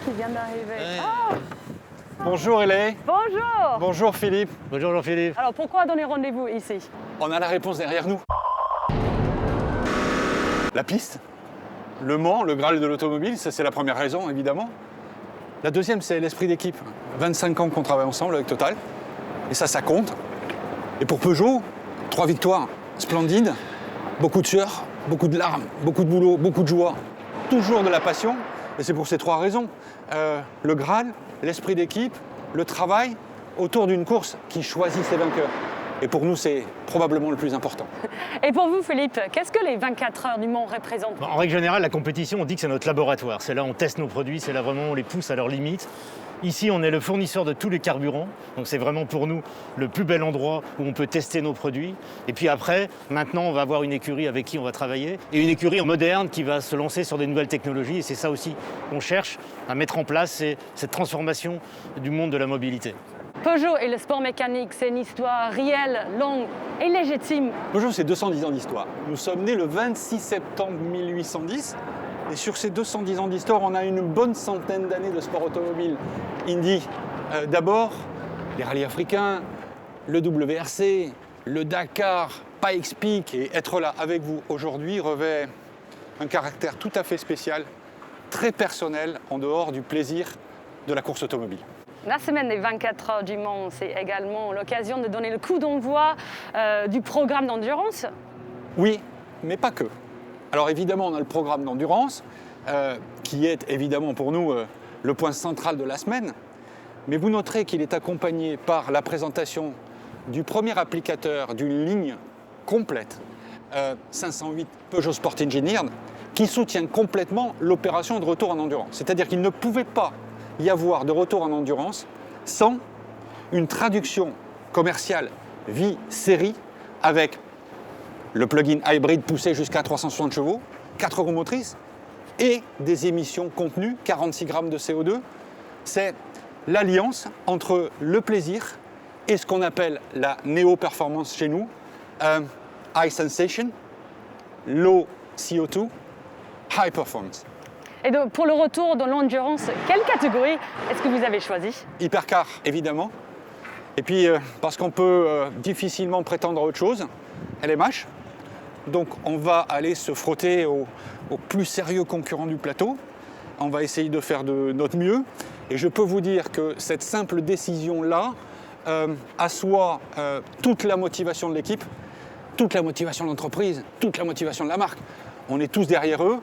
qui vient d'arriver. Ouais. Oh, Bonjour Hélène. bonjour. Bonjour Philippe. Bonjour Jean-Philippe. Alors pourquoi donner rendez-vous ici? On a la réponse derrière nous. La piste. Le Mans, le Graal de l'automobile, ça c'est la première raison évidemment. La deuxième c'est l'esprit d'équipe. 25 ans qu'on travaille ensemble avec Total. Et ça compte. Et pour Peugeot, 3 victoires splendides, beaucoup de sueur, beaucoup de larmes, beaucoup de boulot, beaucoup de joie. Toujours de la passion. Et c'est pour ces 3 raisons. Le Graal, l'esprit d'équipe, le travail autour d'une course qui choisit ses vainqueurs. Et pour nous, c'est probablement le plus important. Et pour vous, Philippe, qu'est-ce que les 24 heures du Mans représentent? En règle générale, la compétition, on dit que c'est notre laboratoire. C'est là où on teste nos produits, c'est là vraiment où on les pousse à leurs limites. Ici, on est le fournisseur de tous les carburants. Donc c'est vraiment pour nous le plus bel endroit où on peut tester nos produits. Et puis après, maintenant, on va avoir une écurie avec qui on va travailler. Et une écurie moderne qui va se lancer sur des nouvelles technologies. Et c'est ça aussi qu'on cherche à mettre en place, c'est cette transformation du monde de la mobilité. Peugeot et le sport mécanique, c'est une histoire réelle, longue et légitime. Peugeot, c'est 210 ans d'histoire. Nous sommes nés le 26 septembre 1810. Et sur ces 210 ans d'histoire, on a une bonne centaine d'années de sport automobile. Indy, d'abord, les rallyes africains, le WRC, le Dakar, Pikes Peak. Et être là avec vous aujourd'hui revêt un caractère tout à fait spécial, très personnel, en dehors du plaisir de la course automobile. La semaine des 24 heures du Mans, c'est également l'occasion de donner le coup d'envoi du programme d'endurance. Oui, mais pas que. Alors évidemment, on a le programme d'endurance, qui est évidemment pour nous le point central de la semaine. Mais vous noterez qu'il est accompagné par la présentation du premier applicateur d'une ligne complète, 508 Peugeot Sport Engineered, qui soutient complètement l'opération de retour en endurance. C'est-à-dire qu'il ne pouvait pas y avoir de retour en endurance sans une traduction commerciale vie-série avec le plug-in hybride poussé jusqu'à 360 chevaux, 4 roues motrices et des émissions contenues, 46 grammes de CO2. C'est l'alliance entre le plaisir et ce qu'on appelle la néo-performance chez nous, high sensation, low CO2, high performance. Et donc, pour le retour de l'endurance, quelle catégorie est-ce que vous avez choisi? Hypercar, évidemment. Et puis, parce qu'on peut difficilement prétendre à autre chose, LMH. Donc, on va aller se frotter aux plus sérieux concurrents du plateau. On va essayer de faire de notre mieux. Et je peux vous dire que cette simple décision-là assoit toute la motivation de l'équipe, toute la motivation de l'entreprise, toute la motivation de la marque. On est tous derrière eux.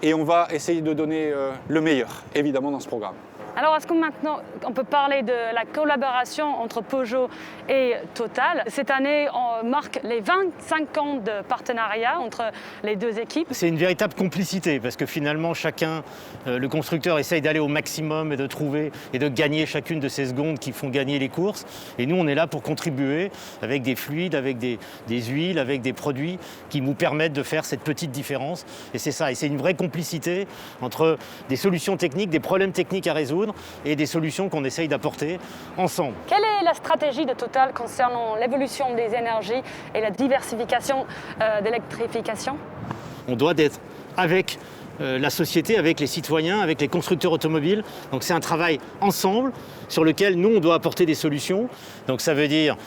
Et on va essayer de donner le meilleur, évidemment, dans ce programme. Alors, est-ce que maintenant, on peut parler de la collaboration entre Peugeot et Total? Cette année, on marque les 25 ans de partenariat entre les deux équipes. C'est une véritable complicité parce que finalement, chacun, le constructeur essaye d'aller au maximum et de trouver et de gagner chacune de ces secondes qui font gagner les courses. Et nous, on est là pour contribuer avec des fluides, avec des huiles, avec des produits qui nous permettent de faire cette petite différence. Et c'est ça, et c'est une vraie complicité entre des solutions techniques, des problèmes techniques à résoudre et des solutions qu'on essaye d'apporter ensemble. Quelle est la stratégie de Total concernant l'évolution des énergies et la diversification d'électrification? On doit être avec la société, avec les citoyens, avec les constructeurs automobiles. Donc c'est un travail ensemble sur lequel nous, on doit apporter des solutions. Donc ça veut dire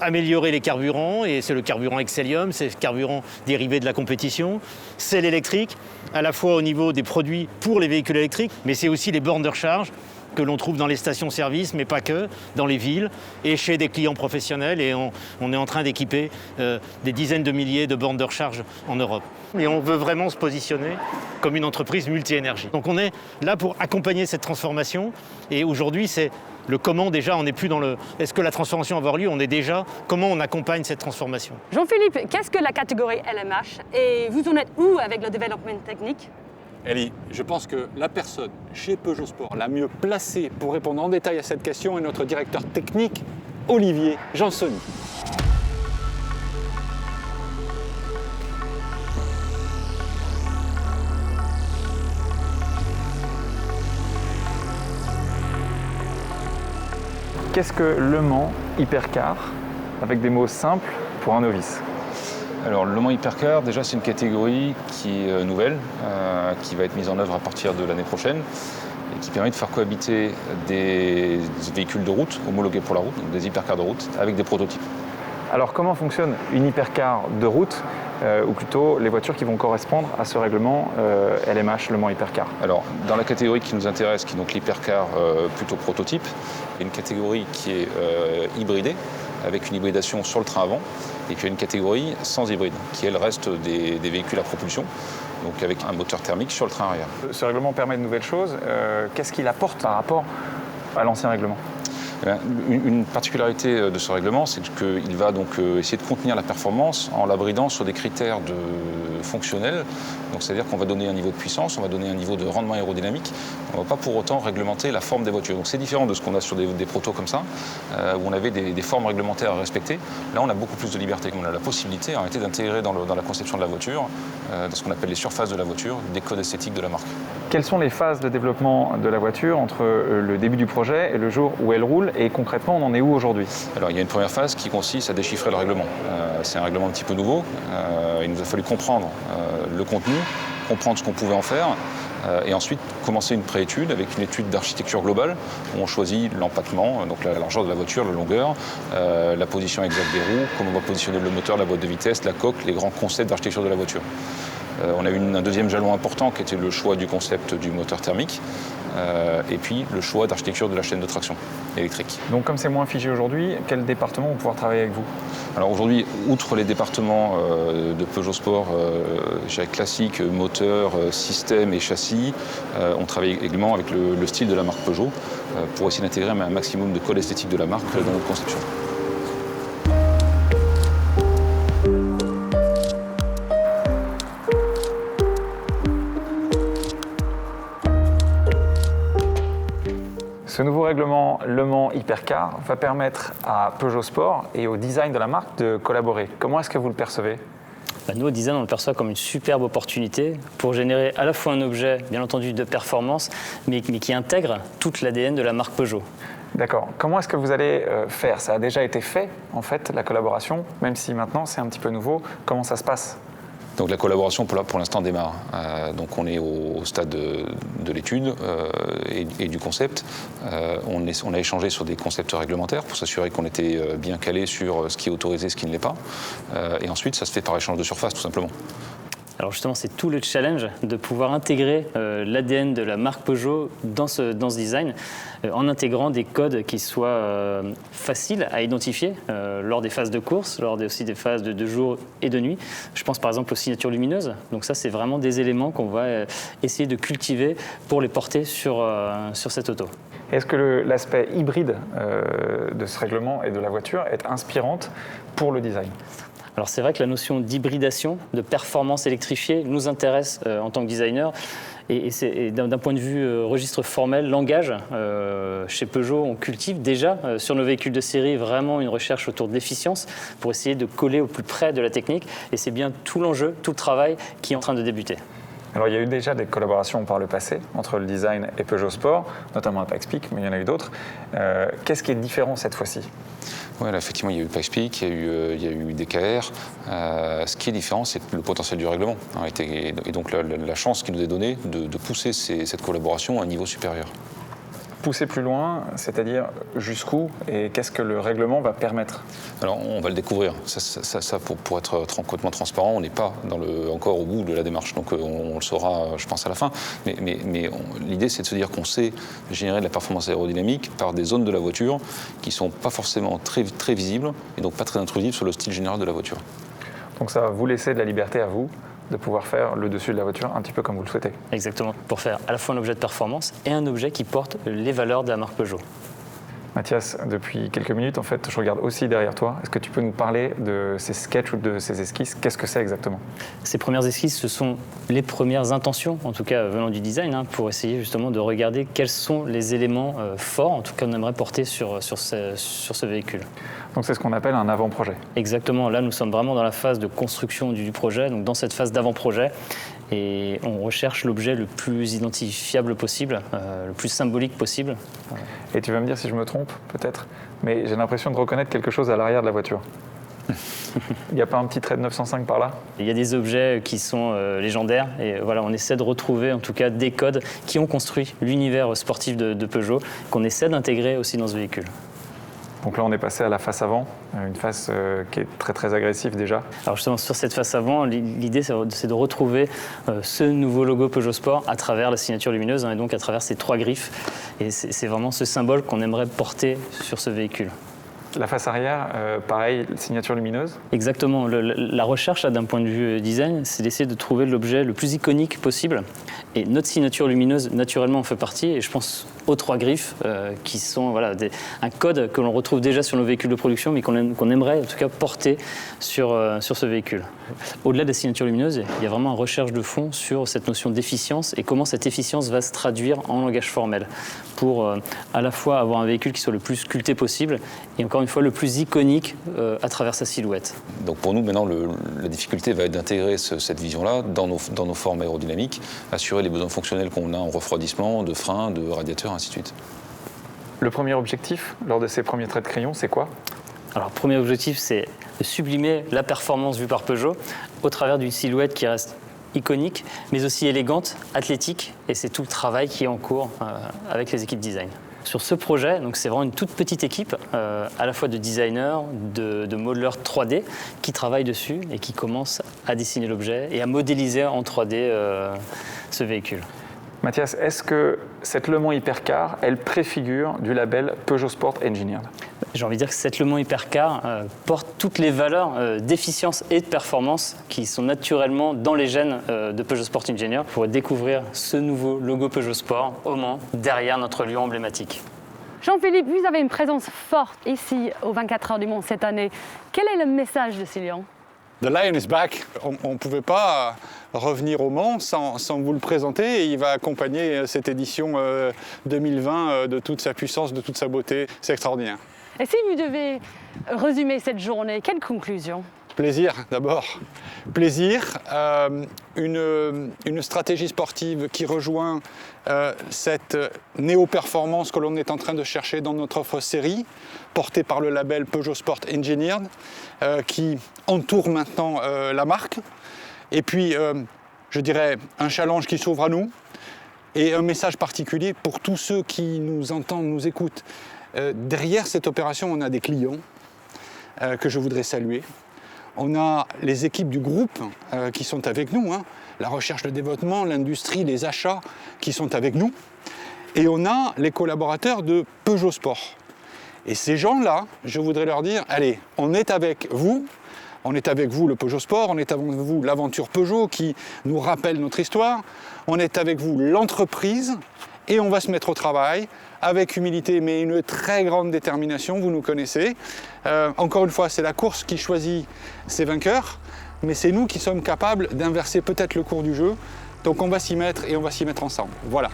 améliorer les carburants, et c'est le carburant Excellium, c'est le carburant dérivé de la compétition. C'est l'électrique, à la fois au niveau des produits pour les véhicules électriques, mais c'est aussi les bornes de recharge que l'on trouve dans les stations-service, mais pas que, dans les villes et chez des clients professionnels. Et on est en train d'équiper des dizaines de milliers de bornes de recharge en Europe. Et on veut vraiment se positionner comme une entreprise multi-énergie. Donc on est là pour accompagner cette transformation. Et aujourd'hui, c'est le comment déjà, on n'est plus dans le « est-ce que la transformation va avoir lieu ?» On est déjà comment on accompagne cette transformation. Jean-Philippe, qu'est-ce que la catégorie LMH et vous en êtes où avec le développement technique? Ellie, je pense que la personne chez Peugeot Sport la mieux placée pour répondre en détail à cette question est notre directeur technique, Olivier Jansoni. Qu'est-ce que Le Mans Hypercar, avec des mots simples pour un novice? Alors le Mans Hypercar, déjà c'est une catégorie qui est nouvelle, qui va être mise en œuvre à partir de l'année prochaine et qui permet de faire cohabiter des véhicules de route homologués pour la route, donc des hypercars de route, avec des prototypes. Alors comment fonctionne une hypercar de route, ou plutôt les voitures qui vont correspondre à ce règlement LMH, Le Mans Hypercar? Alors, dans la catégorie qui nous intéresse, qui est donc l'hypercar plutôt prototype, il y a une catégorie qui est hybridée, avec une hybridation sur le train avant, et puis il y a une catégorie sans hybride, qui elle reste des véhicules à propulsion, donc avec un moteur thermique sur le train arrière. Ce règlement permet de nouvelles choses. Qu'est-ce qu'il apporte par rapport à l'ancien règlement? Une particularité de ce règlement, c'est qu'il va donc essayer de contenir la performance en la bridant sur des critères fonctionnels. Donc c'est-à-dire qu'on va donner un niveau de puissance, on va donner un niveau de rendement aérodynamique. On ne va pas pour autant réglementer la forme des voitures. Donc c'est différent de ce qu'on a sur des protos comme ça, où on avait des formes réglementaires à respecter. Là, on a beaucoup plus de liberté. On a la possibilité en réalité d'intégrer dans la conception de la voiture, dans ce qu'on appelle les surfaces de la voiture, des codes esthétiques de la marque. Quelles sont les phases de développement de la voiture entre le début du projet et le jour où elle roule, et concrètement, on en est où aujourd'hui? Alors, il y a une première phase qui consiste à déchiffrer le règlement. C'est un règlement un petit peu nouveau. Il nous a fallu comprendre le contenu, comprendre ce qu'on pouvait en faire, et ensuite commencer une préétude avec une étude d'architecture globale où on choisit l'empattement, donc la largeur de la voiture, la longueur, la position exacte des roues, comment on va positionner le moteur, la boîte de vitesse, la coque, les grands concepts d'architecture de la voiture. On a eu un deuxième jalon important qui était le choix du concept du moteur thermique, et puis le choix d'architecture de la chaîne de traction électrique. Donc comme c'est moins figé aujourd'hui, quel département va pouvoir travailler avec vous? Alors aujourd'hui, outre les départements de Peugeot Sport, classique, moteur, système et châssis, on travaille également avec le style de la marque Peugeot pour essayer d'intégrer un maximum de code esthétique de la marque dans notre conception. Ce nouveau règlement Le Mans Hypercar va permettre à Peugeot Sport et au design de la marque de collaborer. Comment est-ce que vous le percevez? Nous, au design, on le perçoit comme une superbe opportunité pour générer à la fois un objet, bien entendu, de performance, mais qui intègre toute l'ADN de la marque Peugeot. D'accord. Comment est-ce que vous allez faire? Ça a déjà été fait, en fait, la collaboration, même si maintenant c'est un petit peu nouveau. Comment ça se passe? Donc la collaboration pour l'instant démarre. Donc on est au stade de l'étude et du concept. On a échangé sur des concepts réglementaires pour s'assurer qu'on était bien calé sur ce qui est autorisé, ce qui ne l'est pas. Et ensuite, ça se fait par échange de surface, tout simplement. Alors justement, c'est tout le challenge de pouvoir intégrer l'ADN de la marque Peugeot dans ce design, en intégrant des codes qui soient faciles à identifier lors des phases de course, lors aussi des phases de jour et de nuit. Je pense par exemple aux signatures lumineuses. Donc ça, c'est vraiment des éléments qu'on va essayer de cultiver pour les porter sur cette auto. Est-ce que l'aspect hybride de ce règlement et de la voiture est inspirante pour le design? Alors c'est vrai que la notion d'hybridation, de performance électrifiée nous intéresse en tant que designer. Et d'un point de vue registre formel, langage, chez Peugeot, on cultive déjà sur nos véhicules de série vraiment une recherche autour de l'efficience pour essayer de coller au plus près de la technique. Et c'est bien tout l'enjeu, tout le travail qui est en train de débuter. Alors il y a eu déjà des collaborations par le passé entre le design et Peugeot Sport, notamment à Pikes-Peak, mais il y en a eu d'autres. Qu'est-ce qui est différent cette fois-ci? Oui, effectivement, il y a eu Pikes-Peak, il y a eu DKR. Ce qui est différent, c'est le potentiel du règlement. Et donc la chance qui nous est donnée de pousser cette collaboration à un niveau supérieur. Pousser plus loin, c'est-à-dire jusqu'où, et qu'est-ce que le règlement va permettre? Alors on va le découvrir. Ça pour être complètement transparent, on n'est pas encore au bout de la démarche. Donc on le saura, je pense, à la fin. Mais l'idée, c'est de se dire qu'on sait générer de la performance aérodynamique par des zones de la voiture qui ne sont pas forcément très, très visibles et donc pas très intrusives sur le style général de la voiture. Donc ça va vous laisser de la liberté à vous de pouvoir faire le dessus de la voiture un petit peu comme vous le souhaitez. Exactement, pour faire à la fois un objet de performance et un objet qui porte les valeurs de la marque Peugeot. Mathias, depuis quelques minutes, en fait, je regarde aussi derrière toi. Est-ce que tu peux nous parler de ces sketchs ou de ces esquisses? Qu'est-ce que c'est exactement? Ces premières esquisses, ce sont les premières intentions, en tout cas venant du design, pour essayer justement de regarder quels sont les éléments forts, en tout cas qu'on aimerait porter sur ce véhicule. Donc c'est ce qu'on appelle un avant-projet. Exactement, là nous sommes vraiment dans la phase de construction du projet, donc dans cette phase d'avant-projet. Et on recherche l'objet le plus identifiable possible, le plus symbolique possible. Et tu vas me dire si je me trompe, peut-être, mais j'ai l'impression de reconnaître quelque chose à l'arrière de la voiture. Il n'y a pas un petit trait de 905 par là? Il y a des objets qui sont légendaires et voilà, on essaie de retrouver en tout cas des codes qui ont construit l'univers sportif de Peugeot, qu'on essaie d'intégrer aussi dans ce véhicule. Donc là, on est passé à la face avant, une face qui est très très agressive déjà. Alors justement, sur cette face avant, l'idée c'est de retrouver ce nouveau logo Peugeot Sport à travers la signature lumineuse, et donc à travers ces 3 griffes. Et c'est vraiment ce symbole qu'on aimerait porter sur ce véhicule. La face arrière, pareil, signature lumineuse. Exactement. La recherche, d'un point de vue design, c'est d'essayer de trouver l'objet le plus iconique possible. Et notre signature lumineuse, naturellement, en fait partie. Et je pense aux 3 griffes, qui sont voilà, un code que l'on retrouve déjà sur nos véhicules de production, mais qu'on aimerait en tout cas porter sur ce véhicule. Au-delà des signatures lumineuses, il y a vraiment une recherche de fond sur cette notion d'efficience et comment cette efficience va se traduire en langage formel pour à la fois avoir un véhicule qui soit le plus sculpté possible et encore une fois le plus iconique à travers sa silhouette. Donc pour nous, maintenant, la difficulté va être d'intégrer cette vision-là dans nos formes aérodynamiques, assurer les besoins fonctionnels qu'on a en refroidissement, de frein, de radiateur, ainsi de suite. Le premier objectif, lors de ces premiers traits de crayon, c'est quoi? Alors, le premier objectif, c'est de sublimer la performance vue par Peugeot au travers d'une silhouette qui reste iconique, mais aussi élégante, athlétique, et c'est tout le travail qui est en cours avec les équipes design. Sur ce projet, donc c'est vraiment une toute petite équipe, à la fois de designers, de modeleurs 3D, qui travaillent dessus et qui commencent à dessiner l'objet et à modéliser en 3D ce véhicule. Mathias, est-ce que cette Le Mans Hypercar, elle préfigure du label Peugeot Sport Engineered? J'ai envie de dire que cette Le Mans Hypercar porte toutes les valeurs d'efficience et de performance qui sont naturellement dans les gènes de Peugeot Sport Engineered pour découvrir ce nouveau logo Peugeot Sport au Mans, derrière notre lieu emblématique. Jean-Philippe, vous avez une présence forte ici aux 24 heures du Mans cette année. Quel est le message de ces lions? The Lion is back. On ne pouvait pas revenir au Mans sans vous le présenter. Et il va accompagner cette édition 2020 de toute sa puissance, de toute sa beauté. C'est extraordinaire. Et si vous devez résumer cette journée, quelle conclusion? Plaisir d'abord. Plaisir, une stratégie sportive qui rejoint cette néo-performance que l'on est en train de chercher dans notre offre série, portée par le label Peugeot Sport Engineered, qui entoure maintenant la marque. Et puis, je dirais, un challenge qui s'ouvre à nous et un message particulier pour tous ceux qui nous entendent, nous écoutent. Derrière cette opération, on a des clients que je voudrais saluer. On a les équipes du groupe qui sont avec nous, la recherche, le développement, l'industrie, les achats qui sont avec nous. Et on a les collaborateurs de Peugeot Sport. Et ces gens-là, je voudrais leur dire, allez, on est avec vous le Peugeot Sport, on est avec vous l'aventure Peugeot qui nous rappelle notre histoire, on est avec vous l'entreprise et on va se mettre au travail avec humilité mais une très grande détermination, vous nous connaissez. Encore une fois, c'est la course qui choisit ses vainqueurs, mais c'est nous qui sommes capables d'inverser peut-être le cours du jeu. Donc on va s'y mettre et on va s'y mettre ensemble. Voilà.